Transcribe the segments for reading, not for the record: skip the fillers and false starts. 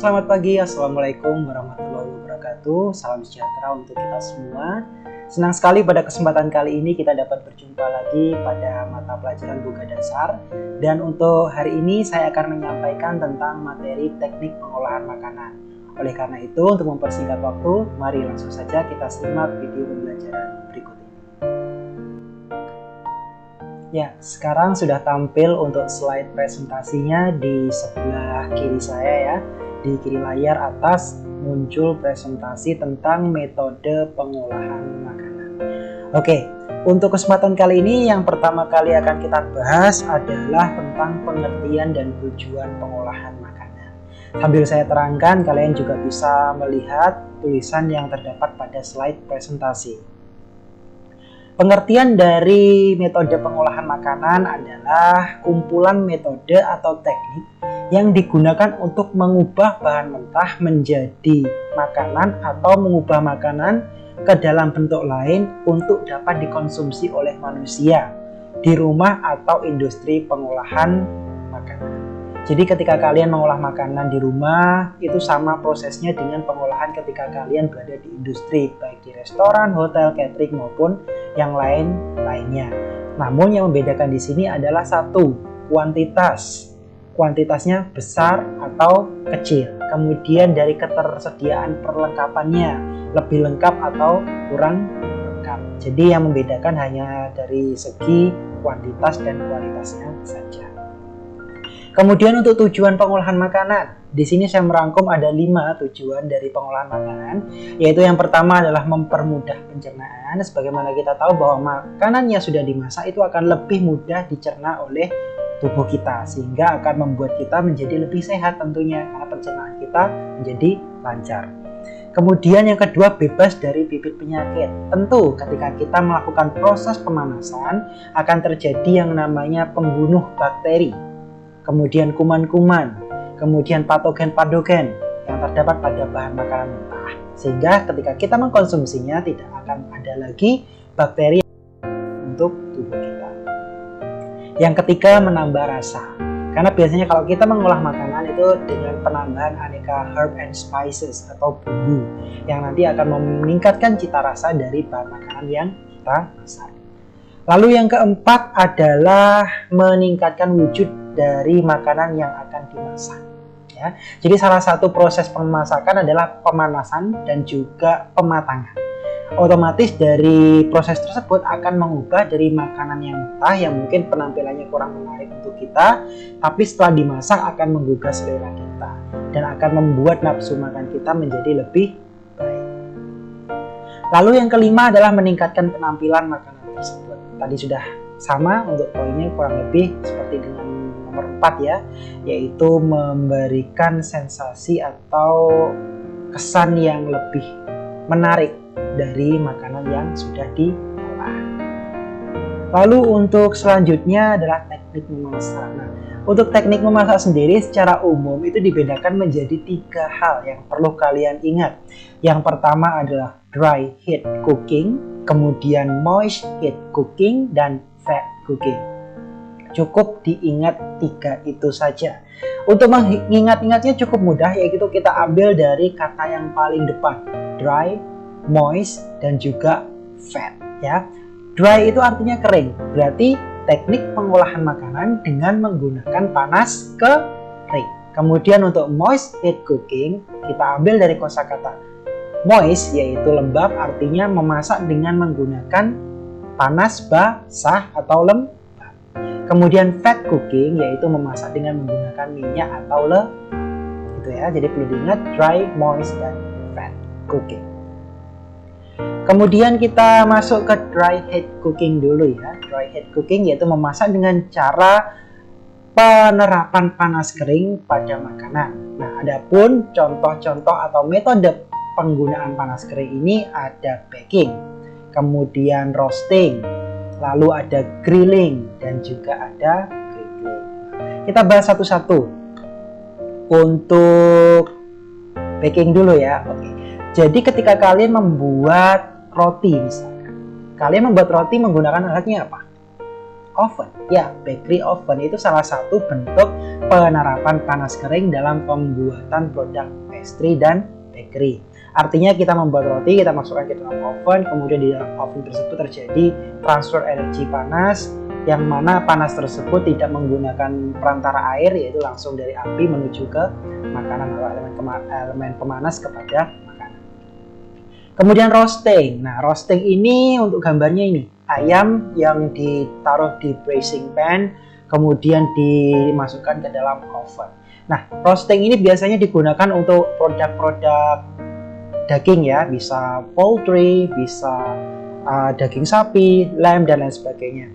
selamat pagi. Assalamualaikum warahmatullahi wabarakatuh. Salam sejahtera untuk kita semua. Senang sekali pada kesempatan kali ini kita dapat berjumpa lagi pada mata pelajaran Buka Dasar. Dan untuk hari ini saya akan menyampaikan tentang materi teknik pengolahan makanan. Oleh karena itu, untuk mempersingkat waktu, mari langsung saja kita simak video pembelajaran berikut ini. Ya, sekarang sudah tampil untuk slide presentasinya di sebelah kiri saya ya. Di kiri layar atas muncul presentasi tentang metode pengolahan makanan. Oke, untuk kesempatan kali ini yang pertama kali akan kita bahas adalah tentang pengertian dan tujuan pengolahan makanan. Sambil saya terangkan, kalian juga bisa melihat tulisan yang terdapat pada slide presentasi. Pengertian dari metode pengolahan makanan adalah kumpulan metode atau teknik yang digunakan untuk mengubah bahan mentah menjadi makanan atau mengubah makanan ke dalam bentuk lain untuk dapat dikonsumsi oleh manusia di rumah atau industri pengolahan makanan. Jadi ketika kalian mengolah makanan di rumah, itu sama prosesnya dengan pengolahan ketika kalian berada di industri, baik di restoran, hotel, catering maupun yang lainnya. Namun yang membedakan di sini adalah satu, kuantitas. Kuantitasnya besar atau kecil. Kemudian dari ketersediaan perlengkapannya, lebih lengkap atau kurang lengkap. Jadi yang membedakan hanya dari segi kuantitas dan kualitasnya saja. Kemudian untuk tujuan pengolahan makanan, di sini saya merangkum ada 5 tujuan dari pengolahan makanan, yaitu yang pertama adalah mempermudah pencernaan. Sebagaimana kita tahu bahwa makanan yang sudah dimasak itu akan lebih mudah dicerna oleh tubuh kita, sehingga akan membuat kita menjadi lebih sehat tentunya, karena pencernaan kita menjadi lancar. Kemudian yang kedua, bebas dari bibit penyakit. Tentu ketika kita melakukan proses pemanasan akan terjadi yang namanya pembunuh bakteri, kemudian kuman-kuman, kemudian patogen-patogen yang terdapat pada bahan makanan mentah, sehingga ketika kita mengkonsumsinya tidak akan ada lagi bakteri untuk tubuh kita. Yang ketiga, menambah rasa. Karena biasanya kalau kita mengolah makanan itu dengan penambahan aneka herb and spices atau bumbu yang nanti akan meningkatkan cita rasa dari bahan makanan yang kita masak. Lalu yang keempat adalah meningkatkan wujud dari makanan yang akan dimasak. Ya. Jadi salah satu proses pemasakan adalah pemanasan dan juga pematangan. Otomatis dari proses tersebut akan mengubah dari makanan yang mentah yang mungkin penampilannya kurang menarik untuk kita, tapi setelah dimasak akan menggugah selera kita dan akan membuat nafsu makan kita menjadi lebih baik. Lalu yang kelima adalah meningkatkan penampilan makanan tersebut. Tadi sudah sama untuk poinnya kurang lebih seperti dengan nomor 4 ya, yaitu memberikan sensasi atau kesan yang lebih menarik dari makanan yang sudah diolah. Lalu untuk selanjutnya adalah teknik memasak. Nah, untuk teknik memasak sendiri secara umum itu dibedakan menjadi 3 hal yang perlu kalian ingat. Yang pertama adalah dry heat cooking, kemudian moist heat cooking, dan fat cooking. Cukup diingat 3 itu saja. Untuk mengingat-ingatnya cukup mudah, yaitu kita ambil dari kata yang paling depan, dry, moist, dan juga fat ya. Dry itu artinya kering, berarti teknik pengolahan makanan dengan menggunakan panas kering. Kemudian untuk moist heat cooking kita ambil dari kosakata moist, yaitu lembab, artinya memasak dengan menggunakan panas basah atau lembab. Kemudian fat cooking yaitu memasak dengan menggunakan minyak atau lemak. Itu ya, jadi perlu diingat dry, moist, dan fat cooking. Kemudian kita masuk ke dry heat cooking dulu ya. Dry heat cooking yaitu memasak dengan cara penerapan panas kering pada makanan. Nah, adapun contoh-contoh atau metode penggunaan panas kering ini ada baking, kemudian roasting, lalu ada grilling, dan juga ada griddling. Kita bahas satu-satu. Untuk baking dulu ya. Oke. Jadi ketika kalian membuat roti misalkan, kalian membuat roti menggunakan alatnya apa? oven. Ya, bakery oven itu salah satu bentuk penerapan panas kering dalam pembuatan produk pastry dan bakery. Artinya kita membuat roti, kita masukkan ke dalam oven, kemudian di dalam oven tersebut terjadi transfer energi panas, yang mana panas tersebut tidak menggunakan perantara air, yaitu langsung dari api menuju ke makanan atau elemen pemanas kepada makanan. Kemudian roasting. Nah, roasting ini untuk gambarnya ini, ayam yang ditaruh di braising pan, kemudian dimasukkan ke dalam oven. Nah, roasting ini biasanya digunakan untuk produk-produk daging ya, bisa poultry, bisa daging sapi, lamb, dan lain sebagainya.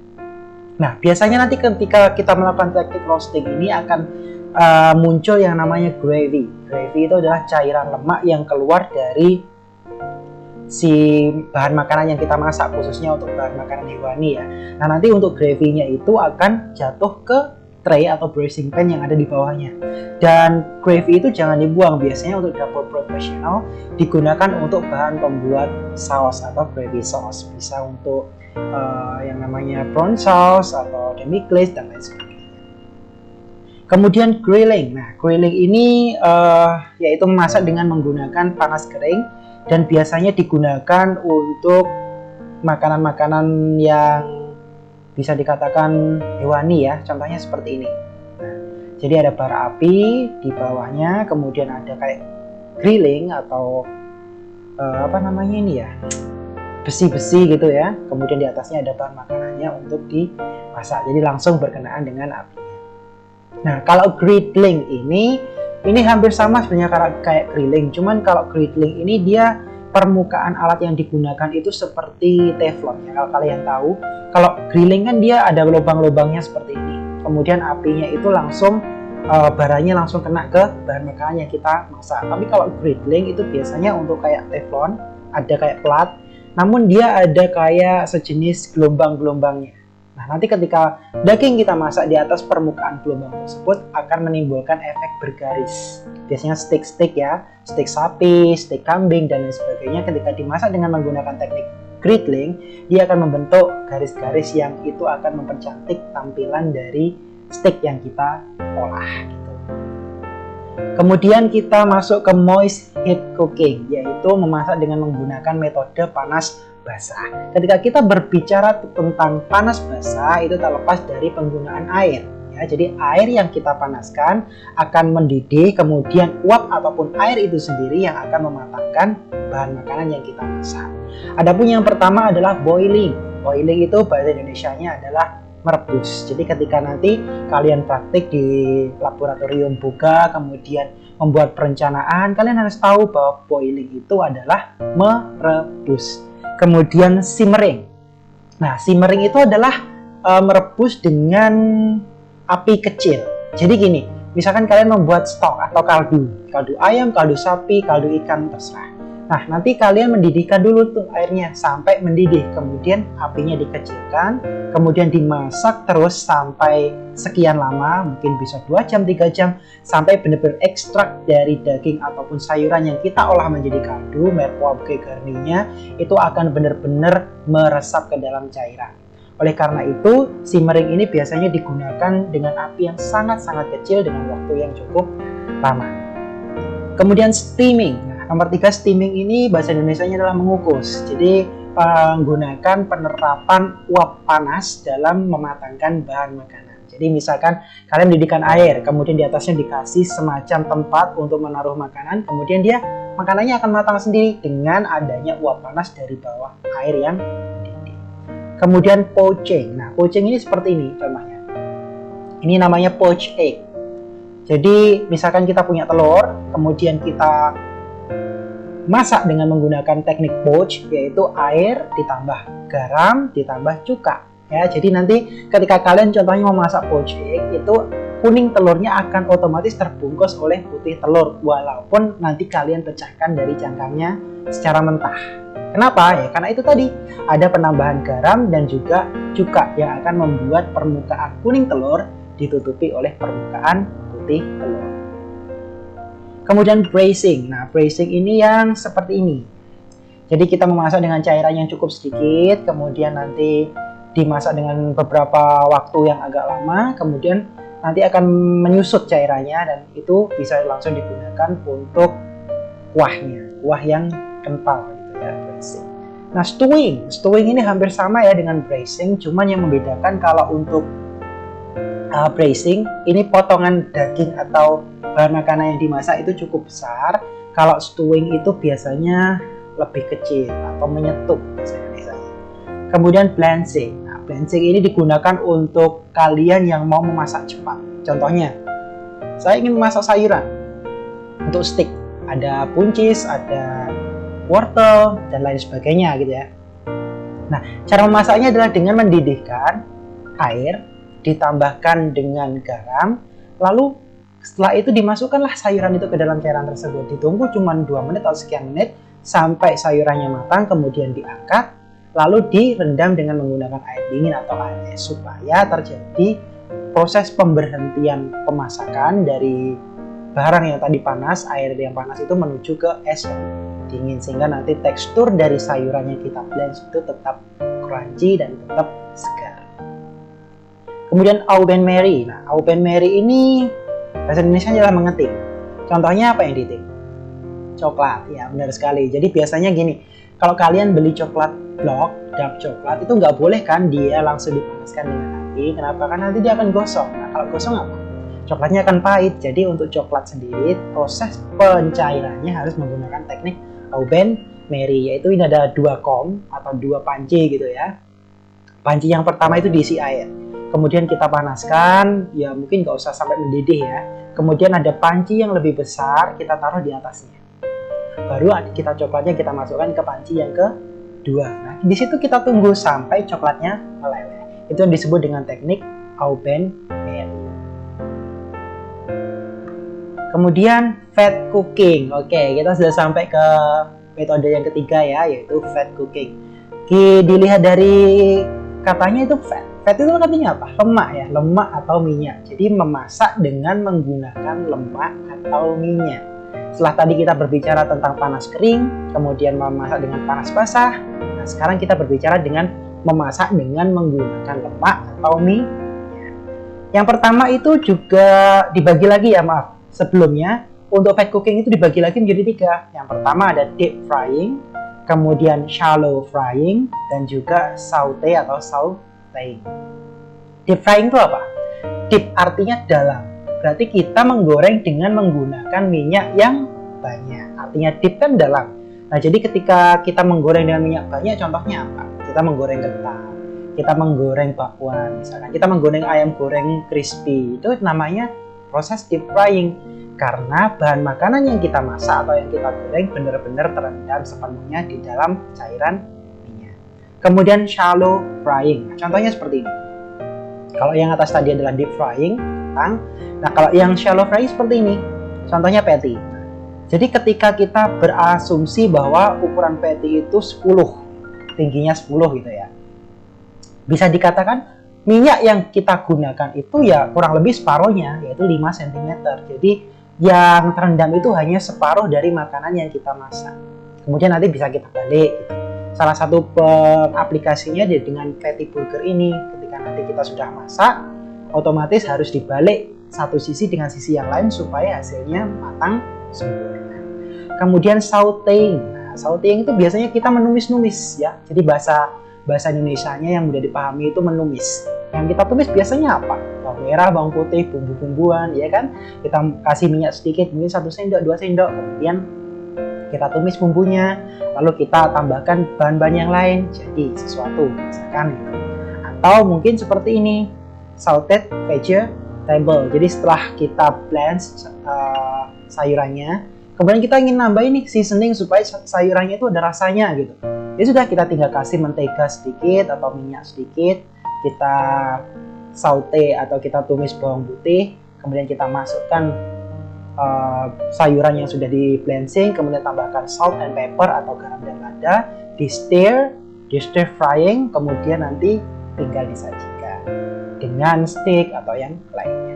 Nah, biasanya nanti ketika kita melakukan teknik roasting ini akan muncul yang namanya gravy. Gravy itu adalah cairan lemak yang keluar dari si bahan makanan yang kita masak, khususnya untuk bahan makanan hewani ya. Nah, nanti untuk gravy-nya itu akan jatuh ke tray atau braising pan yang ada di bawahnya. Dan gravy itu jangan dibuang, biasanya untuk dapur profesional digunakan untuk bahan pembuat saus atau gravy sauce. Bisa untuk yang namanya brown sauce atau demi glaze dan lain sebagainya. Kemudian grilling. Nah, grilling ini yaitu memasak dengan menggunakan panas kering, dan biasanya digunakan untuk makanan-makanan yang bisa dikatakan hewani ya, contohnya seperti ini. Nah, jadi ada bara api di bawahnya, kemudian ada kayak grilling atau apa namanya ini ya, besi-besi gitu ya, kemudian di atasnya ada bahan makanannya untuk dimasak, jadi langsung berkenaan dengan apinya. Nah, kalau griddling ini hampir sama sebenarnya kayak grilling, cuman kalau griddling ini dia permukaan alat yang digunakan itu seperti teflon ya. Kalau kalian tahu, kalau grilling kan dia ada lubang-lubangnya seperti ini, kemudian apinya itu langsung baranya langsung kena ke bahan makanan yang kita masak. Tapi kalau griddling itu biasanya untuk kayak teflon, ada kayak plat, namun dia ada kayak sejenis gelombang-gelombangnya. Nah, nanti ketika daging kita masak di atas permukaan gelombang tersebut akan menimbulkan efek bergaris. Biasanya steak ya, steak sapi, steak kambing, dan lain sebagainya. Ketika dimasak dengan menggunakan teknik griddling, dia akan membentuk garis-garis yang itu akan mempercantik tampilan dari steak yang kita olah. Gitu. Kemudian kita masuk ke moist heat cooking, yaitu memasak dengan menggunakan metode panas basah. Ketika kita berbicara tentang panas basah, itu tak lepas dari penggunaan air ya. Jadi air yang kita panaskan akan mendidih, kemudian uap ataupun air itu sendiri yang akan mematangkan bahan makanan yang kita masak. Adapun yang pertama adalah boiling. Boiling itu bahasa Indonesianya adalah merebus. Jadi ketika nanti kalian praktik di laboratorium boga, kemudian membuat perencanaan, kalian harus tahu bahwa boiling itu adalah merebus. Kemudian simmering. Nah, simmering itu adalah merebus dengan api kecil. Jadi gini, misalkan kalian membuat stok atau kaldu ayam, kaldu sapi, kaldu ikan, terserah. Nah, nanti kalian mendidihkan dulu tuh airnya sampai mendidih, kemudian apinya dikecilkan, kemudian dimasak terus sampai sekian lama, mungkin bisa 2 jam, 3 jam, sampai benar-benar ekstrak dari daging ataupun sayuran yang kita olah menjadi kaldu, merpois garninya, itu akan benar-benar meresap ke dalam cairan. Oleh karena itu, simmering ini biasanya digunakan dengan api yang sangat-sangat kecil dengan waktu yang cukup lama. Kemudian steaming. Nomor 3, steaming ini bahasa Indonesianya adalah mengukus. Jadi menggunakan penerapan uap panas dalam mematangkan bahan makanan. Jadi misalkan kalian mendidihkan air, kemudian di atasnya dikasih semacam tempat untuk menaruh makanan, kemudian makanannya akan matang sendiri dengan adanya uap panas dari bawah air yang mendidih. Kemudian poaching. Nah, poaching ini seperti ini contohnya. Ini namanya poached egg. Jadi misalkan kita punya telur, kemudian kita masak dengan menggunakan teknik poach, yaitu air ditambah garam ditambah cuka ya. Jadi nanti ketika kalian contohnya memasak poached egg, itu kuning telurnya akan otomatis terbungkus oleh putih telur walaupun nanti kalian pecahkan dari cangkangnya secara mentah. Kenapa? Ya karena itu tadi ada penambahan garam dan juga cuka yang akan membuat permukaan kuning telur ditutupi oleh permukaan putih telur. Kemudian braising. Nah, braising ini yang seperti ini. Jadi kita memasak dengan cairan yang cukup sedikit, kemudian nanti dimasak dengan beberapa waktu yang agak lama, kemudian nanti akan menyusut cairannya dan itu bisa langsung digunakan untuk kuahnya, kuah yang kental gitu ya, braising. Nah, stewing ini hampir sama ya dengan braising, cuman yang membedakan kalau untuk braising ini potongan daging atau bahan makanan yang dimasak itu cukup besar. Kalau stewing itu biasanya lebih kecil atau menyetup biasanya. Kemudian blanching. Nah, blanching ini digunakan untuk kalian yang mau memasak cepat. Contohnya, saya ingin memasak sayuran untuk steak. Ada buncis, ada wortel, dan lain sebagainya gitu ya. Nah, cara memasaknya adalah dengan mendidihkan air, ditambahkan dengan garam, lalu setelah itu dimasukkanlah sayuran itu ke dalam cairan tersebut. Ditunggu cuma 2 menit atau sekian menit sampai sayurannya matang, kemudian diangkat, lalu direndam dengan menggunakan air dingin atau air es supaya terjadi proses pemberhentian pemasakan dari barang yang tadi panas, air yang panas itu menuju ke es yang dingin, sehingga nanti tekstur dari sayuran yang kita blend itu tetap crunchy dan tetap segar. Kemudian au bain marie. Nah, au bain marie ini bahasa Indonesia adalah mengetik. Contohnya apa yang ditik? Coklat, ya benar sekali. Jadi biasanya gini, kalau kalian beli coklat blok, dark coklat, itu nggak boleh kan dia langsung dipanaskan dengan api. Kenapa? Karena nanti dia akan gosong. Nah, kalau gosong apa? Coklatnya akan pahit. Jadi untuk coklat sendiri, proses pencairannya harus menggunakan teknik au bain marie, yaitu ini ada 2 kom atau 2 panci gitu ya. Panci yang pertama itu diisi air. Kemudian kita panaskan, ya mungkin nggak usah sampai mendidih ya. Kemudian ada panci yang lebih besar, kita taruh di atasnya. Baru kita coklatnya kita masukkan ke panci yang kedua. Nah, di situ kita tunggu sampai coklatnya meleleh. Itu yang disebut dengan teknik au bain marie. Kemudian fat cooking. Oke, kita sudah sampai ke metode yang ketiga ya, yaitu fat cooking. Dilihat dari katanya itu fat. Fat itu artinya apa? Lemak ya, lemak atau minyak. Jadi memasak dengan menggunakan lemak atau minyak. Setelah tadi kita berbicara tentang panas kering, kemudian memasak dengan panas basah. Nah, sekarang kita berbicara dengan memasak dengan menggunakan lemak atau minyak. Yang pertama itu juga dibagi lagi ya, maaf. Sebelumnya, untuk fat cooking itu dibagi lagi menjadi 3. Yang pertama ada deep frying, kemudian shallow frying, dan juga saute atau sauteing. Deep frying itu apa? Deep artinya dalam. Berarti kita menggoreng dengan menggunakan minyak yang banyak. Artinya deep kan dalam. Nah, jadi ketika kita menggoreng dengan minyak banyak, contohnya apa? Kita menggoreng kentang, kita menggoreng bakwan, misalkan kita menggoreng ayam goreng crispy, itu namanya proses deep frying. Karena bahan makanan yang kita masak atau yang kita goreng benar-benar terendam sepenuhnya di dalam cairan minyak. Kemudian shallow frying. Nah, contohnya seperti ini. Kalau yang atas tadi adalah deep frying, nah kalau yang shallow frying seperti ini. Contohnya patty. Jadi ketika kita berasumsi bahwa ukuran patty itu 10, tingginya 10 gitu ya. Bisa dikatakan minyak yang kita gunakan itu ya kurang lebih separuhnya, yaitu 5 cm. Jadi yang terendam itu hanya separuh dari makanan yang kita masak. Kemudian nanti bisa kita balik gitu. Salah satu aplikasinya dengan patty burger ini, ketika nanti kita sudah masak, otomatis harus dibalik satu sisi dengan sisi yang lain supaya hasilnya matang sempurna. Kemudian sauteing. Nah, sauteing itu biasanya kita menumis-numis ya. Jadi bahasa Indonesianya yang mudah dipahami itu menumis. Yang kita tumis biasanya apa? Bawang merah, bawang putih, bumbu-bumbuan, ya kan? Kita kasih minyak sedikit, mungkin 1 sendok, 2 sendok, kemudian kita tumis bumbunya, lalu kita tambahkan bahan-bahan yang lain, jadi sesuatu, misalkan gitu. Atau mungkin seperti ini, sauteed vegetable. Jadi setelah kita blend sayurannya, kemudian kita ingin nambahin nih seasoning supaya sayurannya itu ada rasanya gitu. Ya sudah, kita tinggal kasih mentega sedikit atau minyak sedikit, kita saute atau kita tumis bawang putih, kemudian kita masukkan sayuran yang sudah di blanching, kemudian tambahkan salt and pepper atau garam dan lada, di stir frying, kemudian nanti tinggal disajikan dengan steak atau yang lainnya.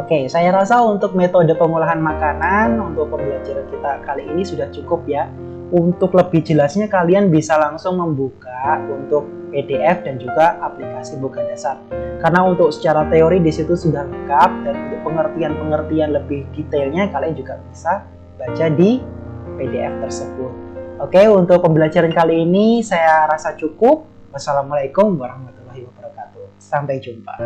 Oke, saya rasa untuk metode pengolahan makanan untuk pembelajaran kita kali ini sudah cukup ya. Untuk lebih jelasnya kalian bisa langsung membuka untuk PDF dan juga aplikasi Boga Dasar. Karena untuk secara teori di situ sudah lengkap, dan untuk pengertian-pengertian lebih detailnya kalian juga bisa baca di PDF tersebut. Oke, untuk pembelajaran kali ini saya rasa cukup. Wassalamualaikum warahmatullahi wabarakatuh. Sampai jumpa.